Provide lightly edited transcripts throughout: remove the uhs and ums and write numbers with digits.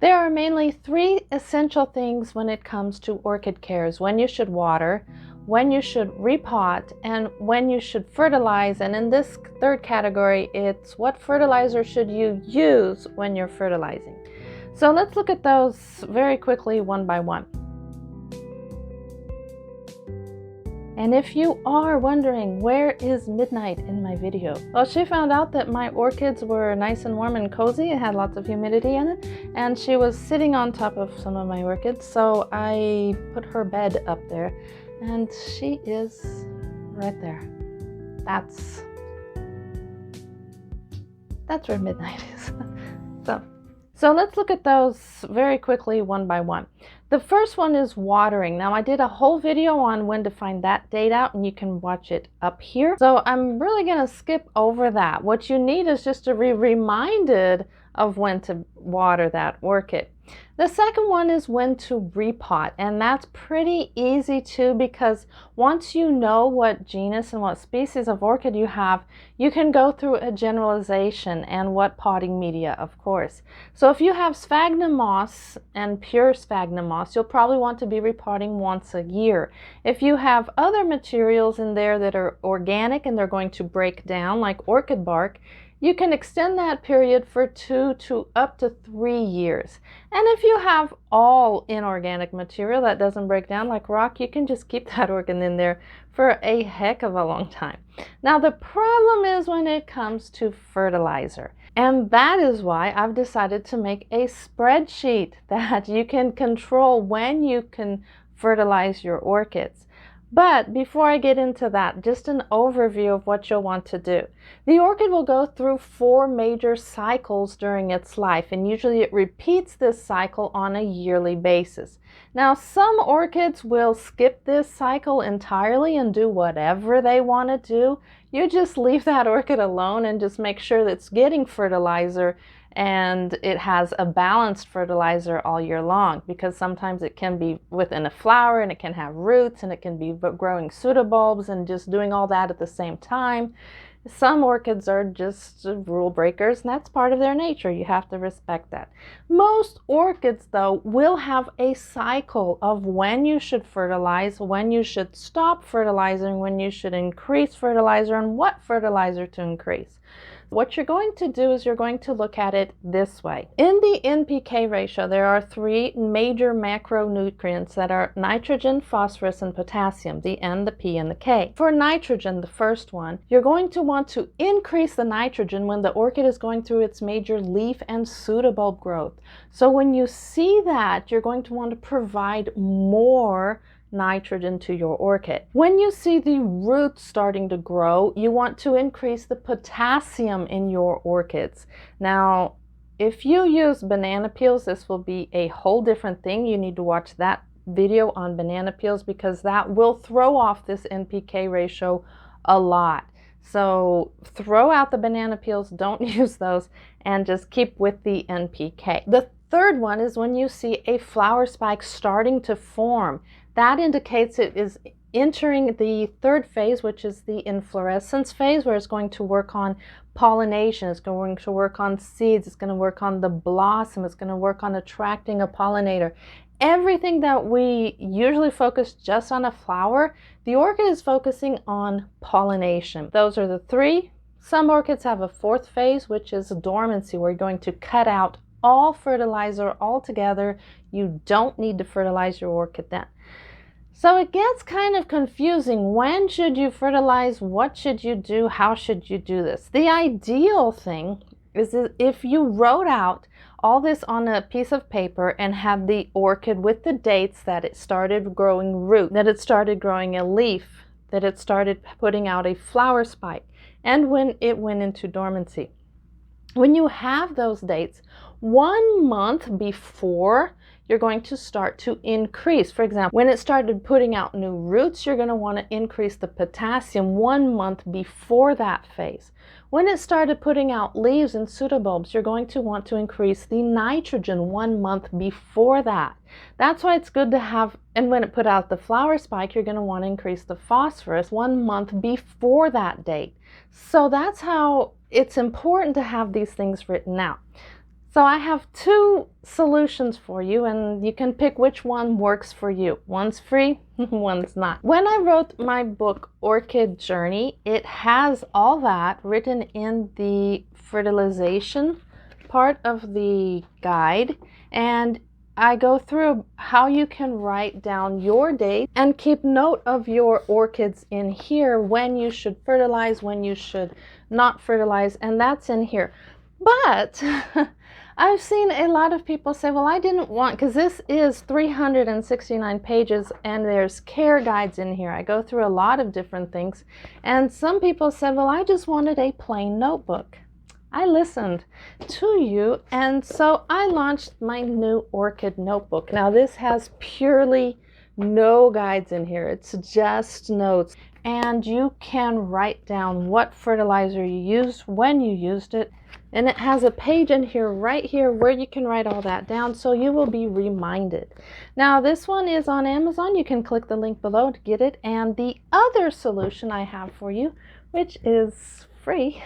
There are mainly three essential things when it comes to orchid cares: when you should water, when you should repot, and when you should fertilize. And in this third category, it's what fertilizer should you use when you're fertilizing. So let's look at those very quickly one by one. And if you are wondering, where is Midnight in my video? Well, she found out that my orchids were nice and warm and cozy. It had lots of humidity in it, and she was sitting on top of some of my orchids, so I put her bed up there, and she is right there. That's where Midnight is. So let's look at those very quickly one by one. The first one is watering. Now, I did a whole video on when to find that date out, and you can watch it up here. So I'm really going to skip over that. What you need is just to be reminded of when to water that orchid. The second one is when to repot, and that's pretty easy too, because once you know what genus and what species of orchid you have, you can go through a generalization and what potting media, of course. So if you have sphagnum moss and pure sphagnum moss, you'll probably want to be repotting once a year. If you have other materials in there that are organic and they're going to break down, like orchid bark, you can extend that period for 2 to up to 3 years. And if you have all inorganic material that doesn't break down like rock, you can just keep that orchid in there for a heck of a long time. Now, the problem is when it comes to fertilizer. And that is why I've decided to make a spreadsheet that you can control when you can fertilize your orchids. But before I get into that, just an overview of what you'll want to do. The orchid will go through 4 major cycles during its life, and usually it repeats this cycle on a yearly basis. Now, some orchids will skip this cycle entirely and do whatever they want to do. You just leave that orchid alone and just make sure that it's getting fertilizer and it has a balanced fertilizer all year long, because sometimes it can be within a flower and it can have roots and it can be growing pseudobulbs and just doing all that at the same time. Some orchids are just rule breakers, and that's part of their nature. You have to respect that. Most orchids, though, will have a cycle of when you should fertilize, when you should stop fertilizing, when you should increase fertilizer, and what fertilizer to increase. What you're going to do is you're going to look at it this way. In the NPK ratio, there are 3 major macronutrients that are nitrogen, phosphorus, and potassium, the N, the P, and the K. For nitrogen, the first one, you're going to want to increase the nitrogen when the orchid is going through its major leaf and pseudobulb growth. So when you see that, you're going to want to provide more nitrogen to your orchid. When you see the roots starting to grow, you want to increase the potassium in your orchids. Now, if you use banana peels, this will be a whole different thing. You need to watch that video on banana peels, because that will throw off this NPK ratio a lot. So throw out the banana peels, don't use those, and just keep with the NPK. The third one is when you see a flower spike starting to form. That indicates it is entering the third phase, which is the inflorescence phase, where it's going to work on pollination, it's going to work on seeds, it's going to work on the blossom, it's going to work on attracting a pollinator. Everything that we usually focus just on a flower, the orchid is focusing on pollination. Those are the 3. Some orchids have a 4th phase, which is dormancy, where you're going to cut out all fertilizer altogether. You don't need to fertilize your orchid then. So it gets kind of confusing. When should you fertilize? What should you do? How should you do this? The ideal thing is if you wrote out all this on a piece of paper and had the orchid with the dates that it started growing root, that it started growing a leaf, that it started putting out a flower spike, and when it went into dormancy. When you have those dates, 1 month before, you're going to start to increase. For example, when it started putting out new roots, you're going to want to increase the potassium 1 month before that phase. When it started putting out leaves and pseudobulbs, you're going to want to increase the nitrogen 1 month before that. That's why it's good to have, and when it put out the flower spike, you're going to want to increase the phosphorus 1 month before that date. So that's how it's important to have these things written out. So I have two solutions for you, and you can pick which one works for you. One's free, one's not. When I wrote my book, Orchid Journey, it has all that written in the fertilization part of the guide, and I go through how you can write down your date and keep note of your orchids in here, when you should fertilize, when you should not fertilize, and that's in here. But I've seen a lot of people say, well, I didn't want, because this is 369 pages and there's care guides in here. I go through a lot of different things. And some people said, well, I just wanted a plain notebook. I listened to you, and so I launched my new Orchid notebook. Now this has purely no guides in here. It's just notes. And you can write down what fertilizer you used, when you used it. And it has a page in here, right here, where you can write all that down, so you will be reminded. Now this one is on Amazon. You can click the link below to get it. And the other solution I have for you, which is free,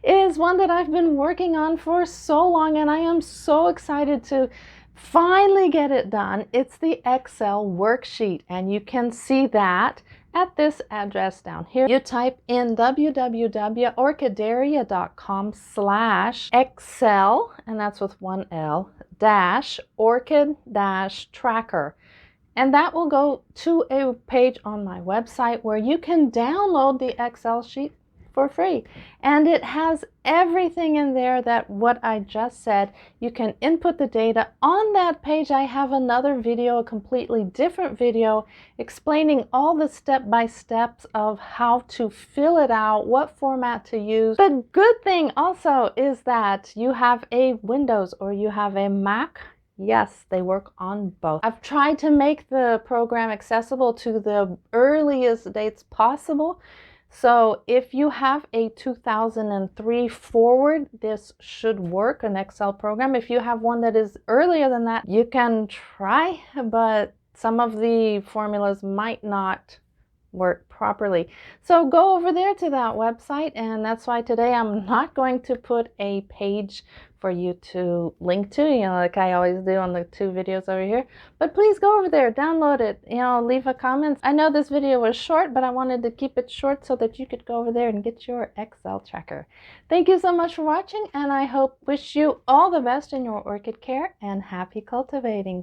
is one that I've been working on for so long, and I am so excited to finally get it done. It's the Excel worksheet, and you can see that at this address down here. You type in www.orchideria.com/Excel, and that's with one L, -orchid-tracker. And that will go to a page on my website where you can download the Excel sheet for free. And it has everything in there that what I just said. You can input the data. On that page, I have another video, a completely different video, explaining all the step-by-steps of how to fill it out, what format to use. The good thing also is that you have a Windows or you have a Mac. Yes, they work on both. I've tried to make the program accessible to the earliest dates possible. So if you have a 2003 forward, this should work, an Excel program. If you have one that is earlier than that, you can try, but some of the formulas might not work properly. So go over there to that website, and that's why today I'm not going to put a page for you to link to, like I always do on the two videos over here. But please go over there, download it, leave a comment. I know this video was short, but I wanted to keep it short so that you could go over there and get your Excel tracker. Thank you so much for watching, and I wish you all the best in your orchid care, and happy cultivating.